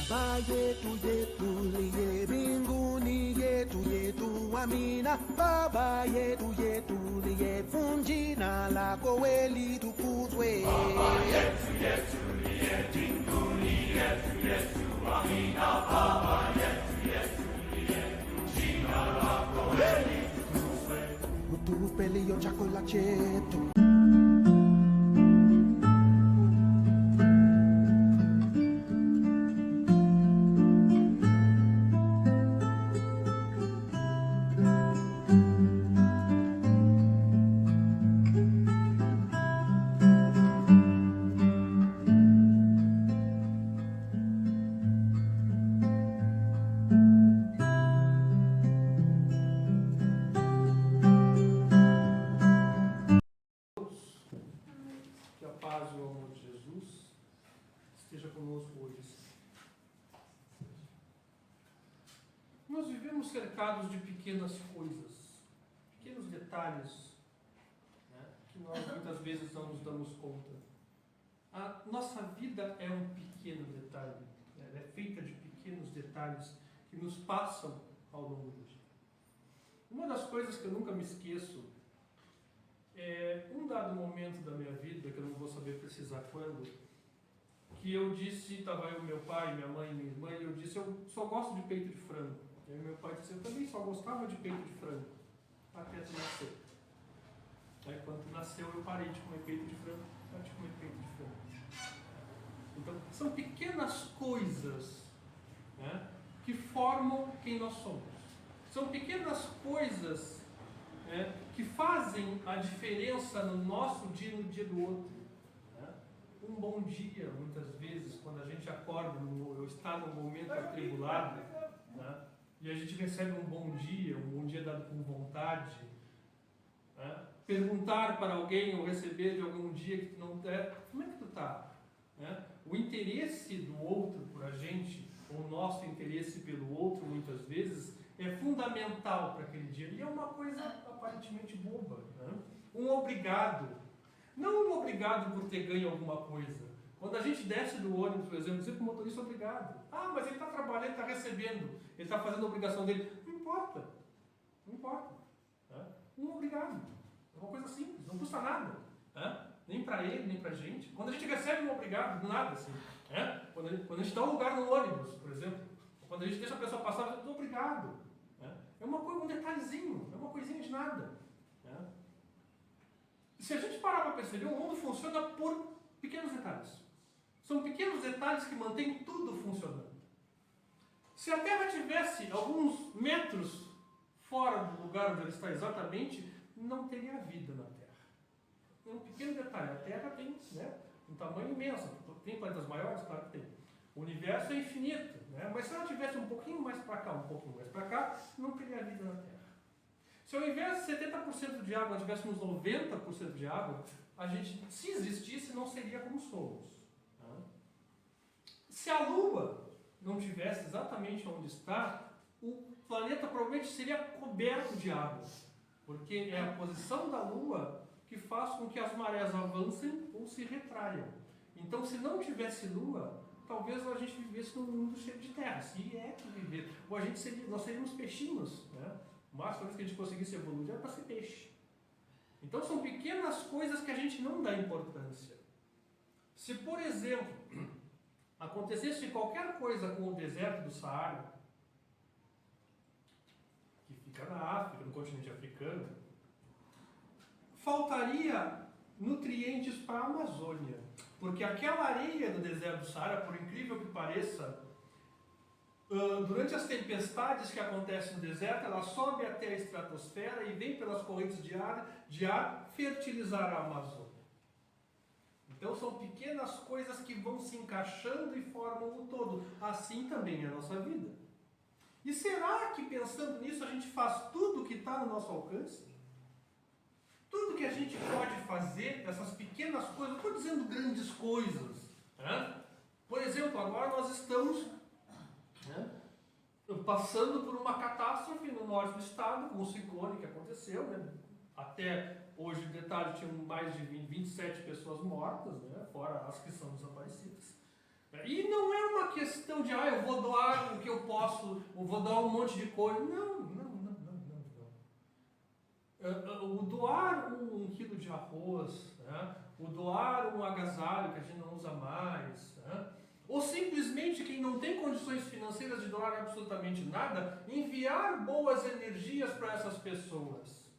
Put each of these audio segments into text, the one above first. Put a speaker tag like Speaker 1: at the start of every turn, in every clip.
Speaker 1: Baba yetu yetu liye mbinguni, yetu yetu amina. Baba yetu yetu liye, jina lako we litukuzwe. Baba yetu yetu liye mbinguni, yetu yetu amina. Baba yetu yetu liye, jina lako we litukuzwe. Utupe leo chakula chetu.
Speaker 2: Nós vivemos cercados de pequenas coisas, pequenos detalhes, né, que nós muitas vezes não nos damos conta. A nossa vida é um pequeno detalhe, né, ela é feita de pequenos detalhes que nos passam ao longo do dia. Uma das coisas que eu nunca me esqueço é um dado momento da minha vida, que eu não vou saber precisar quando, que eu disse, estava eu, meu pai, minha mãe e minha irmã, e eu disse, eu só gosto de peito de frango. E aí meu pai disse, eu também só gostava de peito de frango, até tu nascer. Aí quando tu nasceu eu parei de comer peito de frango, parei de comer peito de frango. Então, são pequenas coisas, né, que formam quem nós somos. São pequenas coisas, né, que fazem a diferença no nosso dia e no dia do outro. Né? Um bom dia, muitas vezes, quando a gente acorda, ou está num momento atribulado, né, e a gente recebe um bom dia dado com vontade, né? Perguntar para alguém ou receber de algum dia que tu não é, como é que tu está? Né? O interesse do outro por a gente, ou o nosso interesse pelo outro, muitas vezes, é fundamental para aquele dia. E é uma coisa aparentemente boba. Né? Um obrigado. Não um obrigado por ter ganho alguma coisa. Quando a gente desce do ônibus, por exemplo, dizer para o motorista obrigado. Ah, mas ele está trabalhando, ele está recebendo, ele está fazendo a obrigação dele. Não importa. Não importa. Né? Um obrigado. É uma coisa simples, não custa nada. Né? Nem para ele, nem para a gente. Quando a gente recebe um obrigado, do nada assim. Né? Quando a gente dá um lugar no ônibus, por exemplo, quando a gente deixa a pessoa passar, eu digo obrigado. Né? É uma coisa, um detalhezinho, é uma coisinha de nada. Né? Se a gente parar para perceber, o mundo funciona por pequenos detalhes. São pequenos detalhes que mantêm tudo funcionando. Se a Terra tivesse alguns metros fora do lugar onde ela está exatamente, não teria vida na Terra. É um pequeno detalhe. A Terra tem, né, um tamanho imenso. Tem planetas maiores? Claro que tem. O universo é infinito. Né? Mas se ela tivesse um pouquinho mais para cá, um pouquinho mais para cá, não teria vida na Terra. Se ao invés de 70% de água, tivéssemos 90% de água, a gente, se existisse, não seria como somos. Se a Lua não tivesse exatamente onde está, o planeta provavelmente seria coberto de água, porque é a posição da Lua que faz com que as marés avancem ou se retraiam. Então, se não tivesse Lua, talvez a gente vivesse num mundo cheio de terra, se é que viver. Ou nós seríamos peixinhos, né? O máximo que a gente conseguisse evoluir era para ser peixe. Então, são pequenas coisas que a gente não dá importância. Se, por exemplo, acontecesse qualquer coisa com o deserto do Saara, que fica na África, no continente africano, faltaria nutrientes para a Amazônia. Porque aquela areia do deserto do Saara, por incrível que pareça, durante as tempestades que acontecem no deserto, ela sobe até a estratosfera e vem pelas correntes de ar fertilizar a Amazônia. Então são pequenas coisas que vão se encaixando e formam o todo. Assim também é a nossa vida. E será que pensando nisso a gente faz tudo o que está no nosso alcance? Tudo que a gente pode fazer, essas pequenas coisas, não estou dizendo grandes coisas. Né? Por exemplo, agora nós estamos, né, passando por uma catástrofe no norte do estado, com o ciclone que aconteceu, né? Até hoje, detalhe, tinham mais de 27 pessoas mortas, né? Fora as que são desaparecidas. E não é uma questão de, eu vou doar o que eu posso, eu vou doar um monte de coisa. Não. O doar um quilo de arroz, né? O doar um agasalho que a gente não usa mais, né? Ou simplesmente quem não tem condições financeiras de doar absolutamente nada, enviar boas energias para essas pessoas.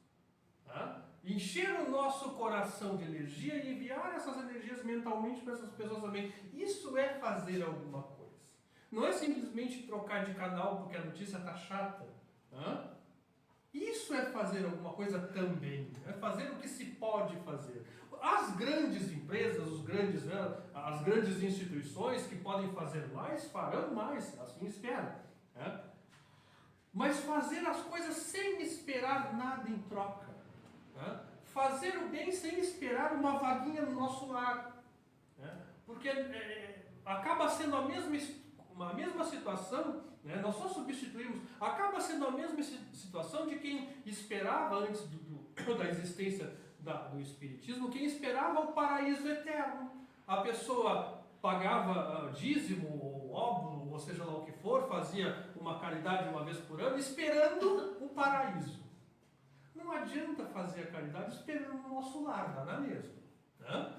Speaker 2: Né? Encher o nosso coração de energia e enviar essas energias mentalmente para essas pessoas também. Isso é fazer alguma coisa. Não é simplesmente trocar de canal porque a notícia está chata. Né? Isso é fazer alguma coisa também. É fazer o que se pode fazer. As grandes empresas, as grandes instituições que podem fazer mais, farão mais, assim espero. Né? Mas fazer as coisas sem esperar nada em troca. Né? Fazer o bem sem esperar uma vaguinha no nosso lar. Né? Porque acaba sendo a mesma situação, né? Nós só substituímos, acaba sendo a mesma situação de quem esperava antes da existência do Espiritismo, quem esperava o paraíso eterno. A pessoa pagava dízimo ou óbolo, ou seja lá o que for, fazia uma caridade uma vez por ano, esperando o paraíso. Não adianta fazer a caridade esperando o nosso lar, dá na mesma. Né?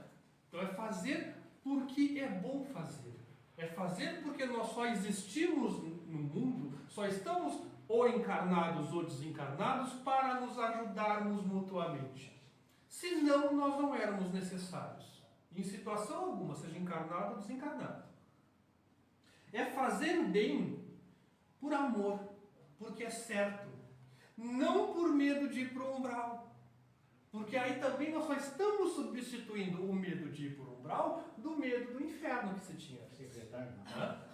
Speaker 2: Então é fazer porque é bom fazer. É fazer porque nós só existimos no mundo, só estamos ou encarnados ou desencarnados para nos ajudarmos mutuamente. Senão nós não éramos necessários. Em situação alguma, seja encarnado ou desencarnado. É fazer o bem por amor, porque é certo. Não por medo de ir para o umbral. Porque aí também nós só estamos substituindo o medo de ir para o umbral do medo do inferno que se tinha.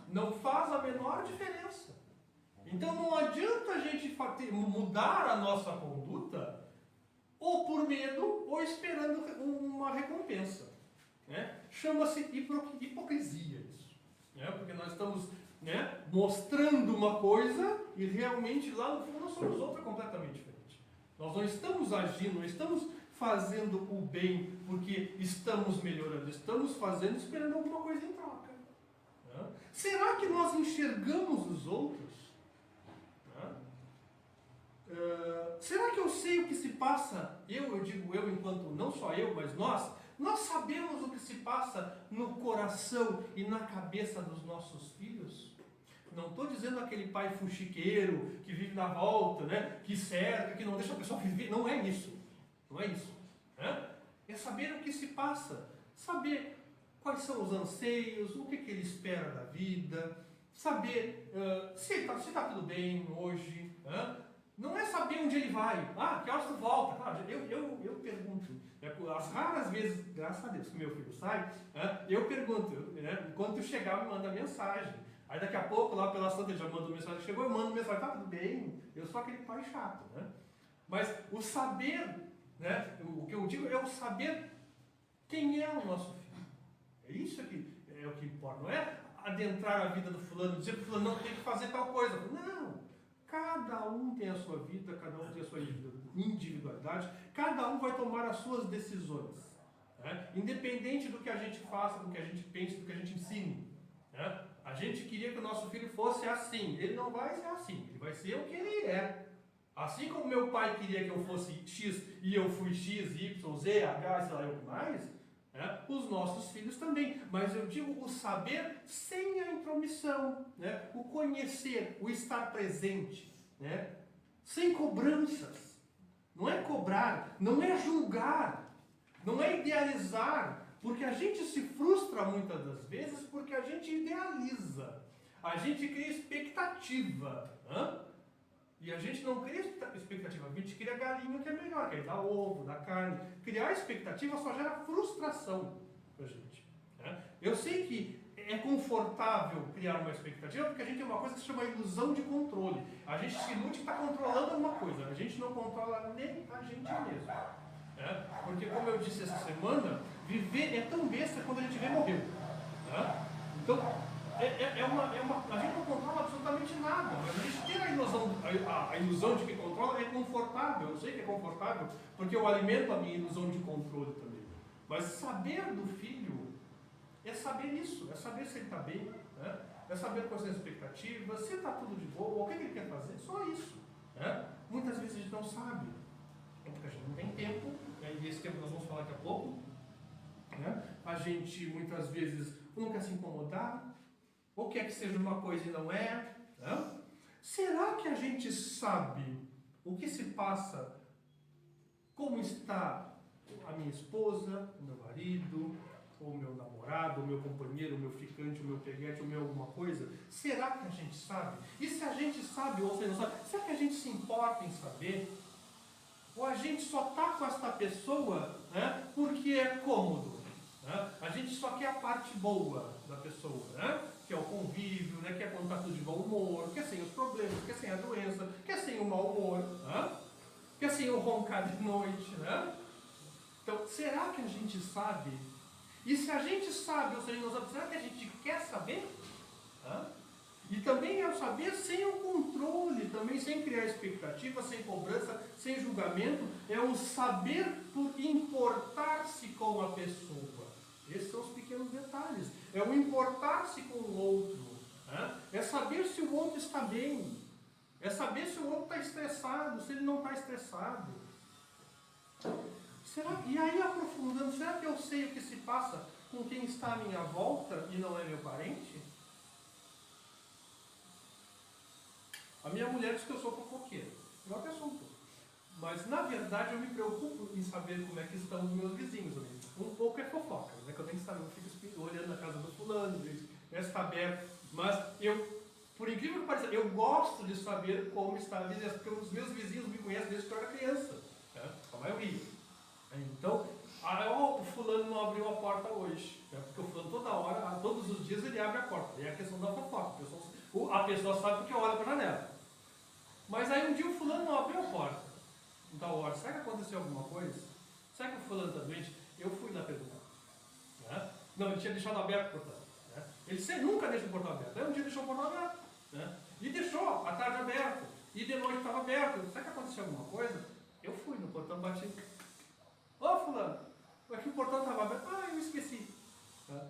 Speaker 2: Não faz a menor diferença. Então não adianta a gente mudar a nossa conduta ou por medo ou esperando uma recompensa. Né? Chama-se hipocrisia isso. Né? Porque nós estamos mostrando uma coisa e realmente lá no fundo nós somos outra completamente diferente. Nós não estamos agindo, não estamos fazendo o bem porque estamos melhorando, estamos fazendo esperando alguma coisa em troca. Né? Será que nós enxergamos os outros? Será que eu sei o que se passa? Eu digo eu enquanto não só eu, mas nós sabemos o que se passa no coração e na cabeça dos nossos filhos? Não estou dizendo aquele pai fuxiqueiro que vive na volta, né? Que cerca, que não deixa a pessoa viver. Não é isso. Não é isso. Né? É saber o que se passa. Saber quais são os anseios, o que ele espera da vida. Saber se está tudo bem hoje. Né? Não é saber onde ele vai. Que horas tu volta? Claro, eu pergunto. As raras vezes, graças a Deus, que meu filho sai, eu pergunto. Quando tu chegar, me manda mensagem. Aí daqui a pouco, lá pela Santa, ele já manda mensagem. Chegou, eu mando mensagem. Tá tudo bem. Eu sou aquele pai chato. Né? Mas o saber, né, o que eu digo é o saber quem é o nosso filho. É isso que é o que importa. Não é adentrar a vida do fulano, dizer para o fulano, não, tem que fazer tal coisa. Não. Cada um tem a sua vida, cada um tem a sua individualidade, cada um vai tomar as suas decisões. Né? Independente do que a gente faça, do que a gente pense, do que a gente ensine. Né? A gente queria que o nosso filho fosse assim. Ele não vai ser assim, ele vai ser o que ele é. Assim como meu pai queria que eu fosse X e eu fui X, Y, Z, H, sei lá, eu que mais, né? Os nossos filhos também. Mas eu digo o saber sem a intromissão, né? O conhecer, o estar presente, né? Sem cobranças. Não é cobrar, não é julgar, não é idealizar, porque a gente se frustra muitas das vezes porque a gente idealiza, a gente cria expectativa. E a gente não cria expectativa, a gente cria galinha que é melhor, que aí dá ovo, dá carne. Criar expectativa só gera frustração pra gente. Né? Eu sei que é confortável criar uma expectativa porque a gente tem uma coisa que se chama ilusão de controle. A gente se ilude que está controlando alguma coisa, a gente não controla nem a gente mesmo. Né? Porque como eu disse essa semana, viver é tão besta quando a gente vê morreu. Né? Então, a gente não controla absolutamente nada, mas a gente tem a ilusão de que controla é confortável. Eu sei que é confortável, porque eu alimento a minha ilusão de controle também. Mas saber do filho é saber isso, é saber se ele está bem, né? É saber quais são as expectativas, se está tudo de boa, o que ele quer fazer, só isso. Né? Muitas vezes a gente não sabe, porque a gente não tem tempo, e esse tempo nós vamos falar daqui a pouco. Né? A gente muitas vezes não quer se incomodar, ou quer que seja uma coisa e não é. Né? Será que a gente sabe o que se passa, como está a minha esposa, o meu marido, ou o meu namorado, o meu companheiro, o meu ficante, o meu peguete, o meu alguma coisa? Será que a gente sabe? E se a gente sabe ou se não sabe, será que a gente se importa em saber? Ou a gente só está com esta pessoa, né, porque é cômodo? Né? A gente só quer a parte boa da pessoa, né? Que é o convívio, né? Que é quando está tudo de bom humor, que é sem os problemas, que é sem a doença, que é sem o mau humor, né? Que é sem o roncar de noite. Né? Então, será que a gente sabe? E se a gente sabe, ou se a gente não sabe, será que a gente quer saber? Né? E também é o saber sem o controle, também sem criar expectativa, sem cobrança, sem julgamento, é o saber por importar-se com a pessoa. Esses são os pequenos detalhes. É o importar-se com o outro. Né? É saber se o outro está bem. É saber se o outro está estressado, se ele não está estressado. E aí, aprofundando, será que eu sei o que se passa com quem está à minha volta e não é meu parente? A minha mulher diz que eu sou fofoqueiro. Não é assunto. Mas, na verdade, eu me preocupo em saber como é que estão os meus vizinhos. Um pouco é fofoca, né? Que eu tenho que saber, eu fico olhando na casa do fulano, né? Se está aberto. Mas eu, por incrível que pareça, eu gosto de saber como está a vizinhança, porque os meus vizinhos me conhecem desde que eu era criança. Né? A maioria. Então, o fulano não abriu a porta hoje. Né? Porque o fulano toda hora, todos os dias ele abre a porta. E é a questão da fofoca. A pessoa sabe porque olha para a janela. Mas aí um dia o fulano não abriu a porta. Então, hora, será que aconteceu alguma coisa? Será que o fulano está doente? Eu fui lá perguntar. Né? Não, ele tinha deixado aberto o portão. Né? Ele nunca deixa o portão aberto. Aí um dia deixou o portão aberto. Né? E deixou a tarde aberto. E de noite estava aberto. Será que aconteceu alguma coisa? Eu fui no portão, bati. Ô fulano, aqui o portão estava aberto. Ah, eu esqueci. Né?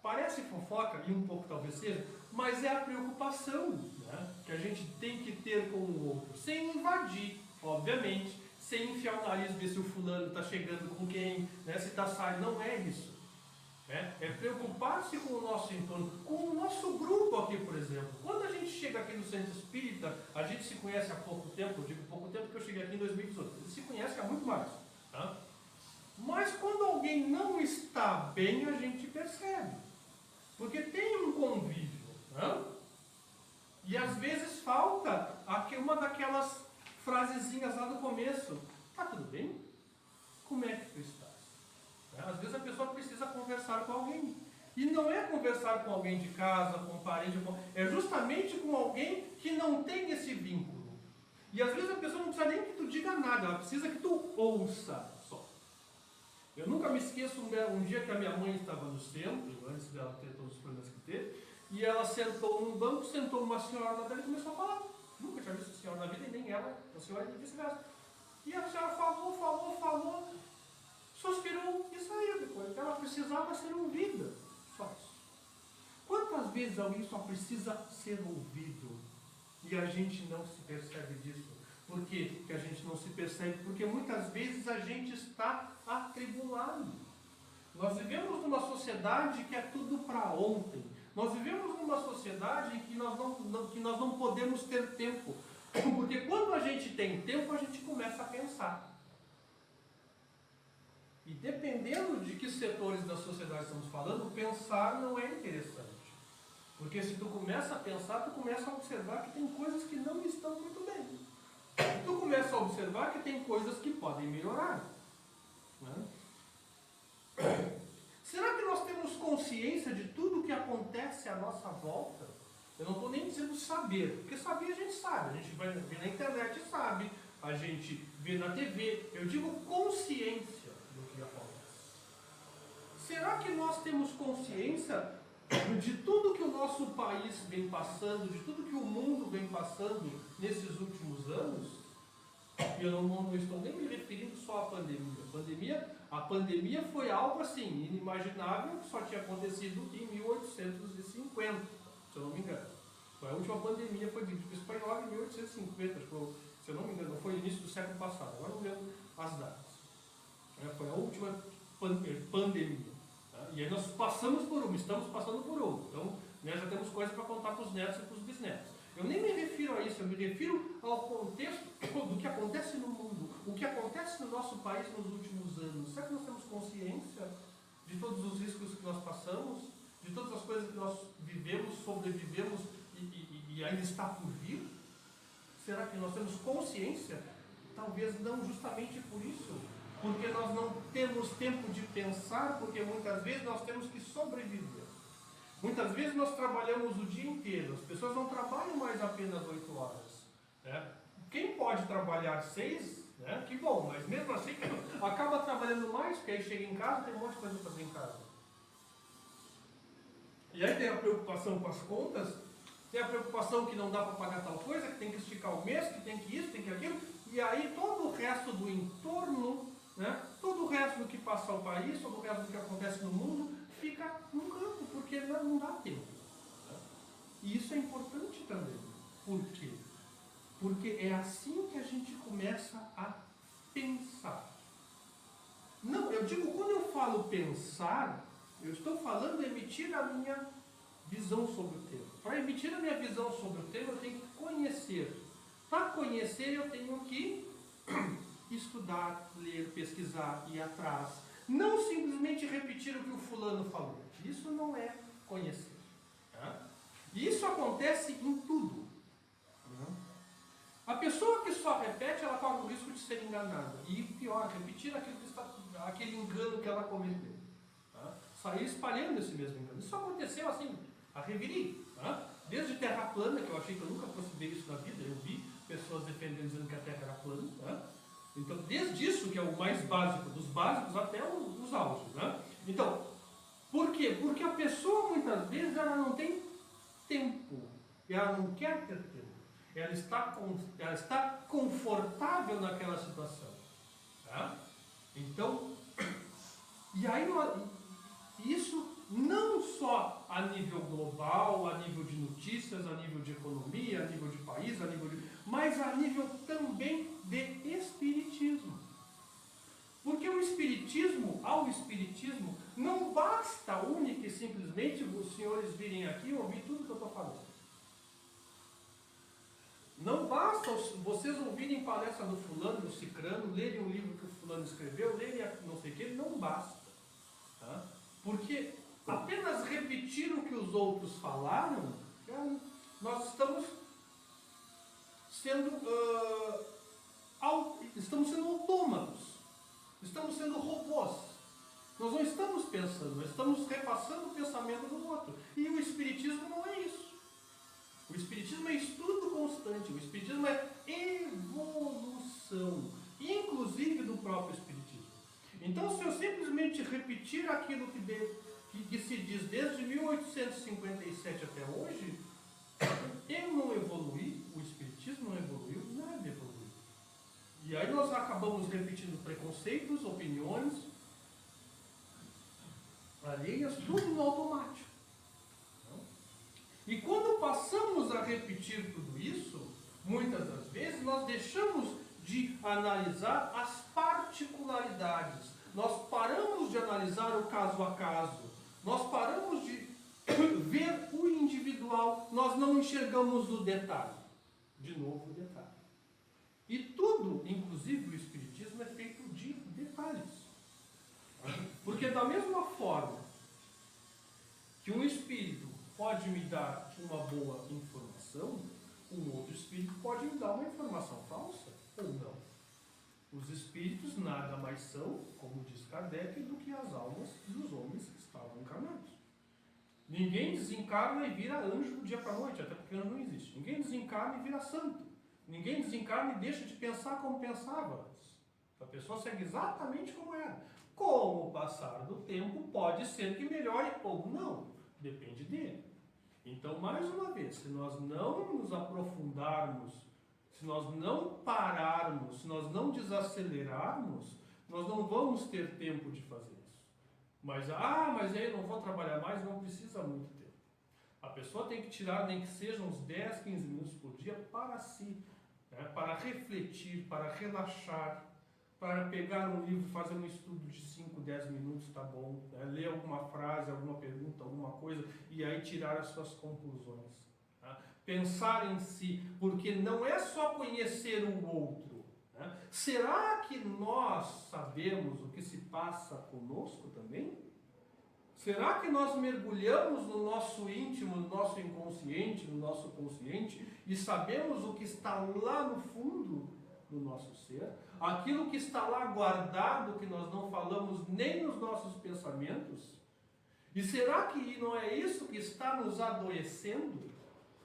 Speaker 2: Parece fofoca, e um pouco talvez seja, mas é a preocupação, né, que a gente tem que ter com o outro, sem invadir, obviamente, sem enfiar o nariz, ver se o fulano está chegando com quem, né, se está saindo, não é isso. Né? É preocupar-se com o nosso entorno, com o nosso grupo aqui, por exemplo. Quando a gente chega aqui no Centro Espírita, a gente se conhece há pouco tempo, eu digo pouco tempo porque eu cheguei aqui em 2018, eles se conhecem há muito mais. Tá? Mas quando alguém não está bem, a gente percebe. Porque tem um convívio. Né? E às vezes falta uma daquelas frasezinhas lá do começo. Tá tudo bem? Como é que tu estás? Né? Às vezes a pessoa precisa conversar com alguém. E não é conversar com alguém de casa, com um parente, é justamente com alguém que não tem esse vínculo. E às vezes a pessoa não precisa nem que tu diga nada, ela precisa que tu ouça só. Eu nunca me esqueço um dia que a minha mãe estava no centro, antes dela ter todos os problemas que teve, e ela sentou num banco, sentou uma senhora lá dela e começou a falar. Nunca tinha visto a senhora na vida e nem ela, a senhora e vice-versa. E a senhora falou, suspirou e saiu depois. Ela precisava ser ouvida. Só isso. Quantas vezes alguém só precisa ser ouvido e a gente não se percebe disso? Por quê que a gente não se percebe? Porque muitas vezes a gente está atribulado. Nós vivemos numa sociedade que é tudo para ontem. Nós vivemos numa sociedade em que nós não podemos ter tempo. Porque quando a gente tem tempo, a gente começa a pensar. E dependendo de que setores da sociedade estamos falando, pensar não é interessante. Porque se tu começa a pensar, tu começa a observar que tem coisas que não estão muito bem. Tu começa a observar que tem coisas que podem melhorar. Né? Será que nós temos consciência de tudo o que acontece à nossa volta? Eu não estou nem dizendo saber, porque saber a gente sabe. A gente vai ver na internet e sabe, a gente vê na TV. Eu digo consciência do que acontece. Será que nós temos consciência de tudo que o nosso país vem passando, de tudo que o mundo vem passando nesses últimos anos? E eu não estou nem me referindo só à pandemia. A pandemia A pandemia foi algo assim, inimaginável, que só tinha acontecido em 1850, se eu não me engano. A última pandemia foi de gripe espanhola em 1850, se eu não me engano, foi no início do século passado, agora não lembro as datas. Foi a última pandemia. E aí nós passamos por uma, estamos passando por outra. Então, nós já temos coisa para contar para os netos e para os bisnetos. Eu nem me refiro a isso, eu me refiro ao contexto do que acontece no mundo, o que acontece no nosso país nos últimos anos. Será que nós temos consciência de todos os riscos que nós passamos, de todas as coisas que nós vivemos, sobrevivemos e ainda está por vir? Será que nós temos consciência? Talvez não justamente por isso, porque nós não temos tempo de pensar, porque muitas vezes nós temos que sobreviver. Muitas vezes nós trabalhamos o dia inteiro, as pessoas não trabalham mais apenas 8 horas. Né? Quem pode trabalhar 6, né? Que bom, mas mesmo assim acaba trabalhando mais, porque aí chega em casa tem um monte de coisa para fazer em casa. E aí tem a preocupação com as contas, tem a preocupação que não dá para pagar tal coisa, que tem que esticar o mês, que tem que isso, tem que aquilo, e aí todo o resto do entorno, né? Todo o resto do que passa ao país, todo o resto do que acontece no mundo, fica num canto, porque não dá tempo. Né? E isso é importante também. Por quê? Porque é assim que a gente começa a pensar. Não, eu digo, quando eu falo pensar, eu estou falando emitir a minha visão sobre o tema. Para emitir a minha visão sobre o tema, eu tenho que conhecer. Para conhecer, eu tenho que estudar, ler, pesquisar, ir atrás. Não simplesmente repetir o que o fulano falou. Isso não é conhecer. Tá? E isso acontece em tudo. A pessoa que só repete, ela corre o risco de ser enganada. E pior, repetir aquele engano que ela cometeu. Tá? Sair espalhando esse mesmo engano. Isso aconteceu assim, a revirir. Tá? Desde terra plana, que eu achei que eu nunca fosse ver isso na vida, eu vi pessoas defendendo, dizendo que a terra era plana. Tá? Então, desde isso, que é o mais básico dos básicos, até os auges. Né? Então, por quê? Porque a pessoa, muitas vezes, ela não tem tempo. Ela não quer ter tempo. Ela está confortável naquela situação. Tá? Então, e aí, isso não só a nível global, a nível de notícias, a nível de economia, a nível de país, mas a nível também de espiritismo. Porque ao espiritismo, não basta única e simplesmente os senhores virem aqui e ouvir tudo que eu estou falando. Não basta vocês ouvirem palestra do fulano, do cicrano, lerem um livro que o fulano escreveu, lerem não sei o que, não basta. Tá? Porque apenas repetir o que os outros falaram, nós estamos sendo autômatos, estamos sendo robôs. Nós não estamos pensando, nós estamos repassando o pensamento do outro. E o espiritismo não é isso. O espiritismo é estudo constante, o espiritismo é evolução, inclusive do próprio espiritismo. Então, se eu simplesmente repetir aquilo que se diz desde 1857 até hoje, eu não evoluí, o espiritismo não evoluiu, nada evoluiu. E aí nós acabamos repetindo preconceitos, opiniões alheias, tudo no automático. E quando passamos a repetir tudo isso, muitas das vezes nós deixamos de analisar as particularidades. Nós paramos de analisar o caso a caso. Nós paramos de ver o individual. Nós não enxergamos o detalhe. De novo, o detalhe. E tudo, inclusive o espiritismo, é feito de detalhes. Porque da mesma forma que um espírito pode me dar uma boa informação, um outro espírito pode me dar uma informação falsa ou não. Os espíritos nada mais são, como diz Kardec, do que as almas dos homens que estavam encarnados. Ninguém desencarna e vira anjo do dia para a noite, até porque anjo não existe. Ninguém desencarna e vira santo. Ninguém desencarna e deixa de pensar como pensava antes. A pessoa segue exatamente como era. Com o passar do tempo, pode ser que melhore ou não. Depende dele. Então, mais uma vez, se nós não nos aprofundarmos, se nós não pararmos, se nós não desacelerarmos, Nós não vamos ter tempo de fazer isso. Mas aí eu não vou trabalhar mais, não precisa muito tempo. A pessoa tem que tirar, nem que sejam uns 10, 15 minutos por dia para si, né? Para refletir, para relaxar, para pegar um livro, fazer um estudo de 5, 10 minutos, tá bom, né? Ler alguma frase, alguma pergunta, alguma coisa, e aí tirar as suas conclusões. Tá? Pensar em si, porque não é só conhecer o outro. Né? Será que nós sabemos o que se passa conosco também? Será que nós mergulhamos no nosso íntimo, no nosso inconsciente, no nosso consciente, e sabemos o que está lá no fundo do nosso ser? Aquilo que está lá guardado, que nós não falamos nem nos nossos pensamentos? E será que não é isso que está nos adoecendo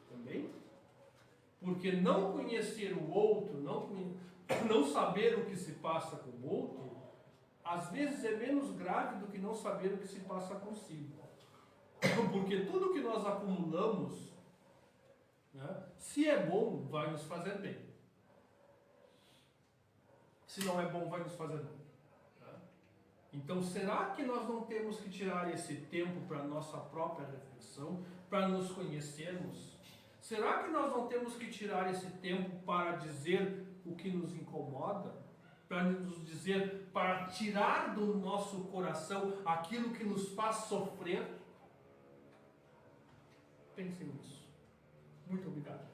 Speaker 2: também? Porque não conhecer o outro, não saber o que se passa com o outro, às vezes é menos grave do que não saber o que se passa consigo. Porque tudo que nós acumulamos, né, se é bom, vai nos fazer bem. Se não é bom, vai nos fazer mal. Né? Então, será que nós não temos que tirar esse tempo para a nossa própria reflexão, para nos conhecermos? Será que nós não temos que tirar esse tempo para dizer o que nos incomoda? Para nos dizer, para tirar do nosso coração aquilo que nos faz sofrer? Pensem nisso. Muito obrigado.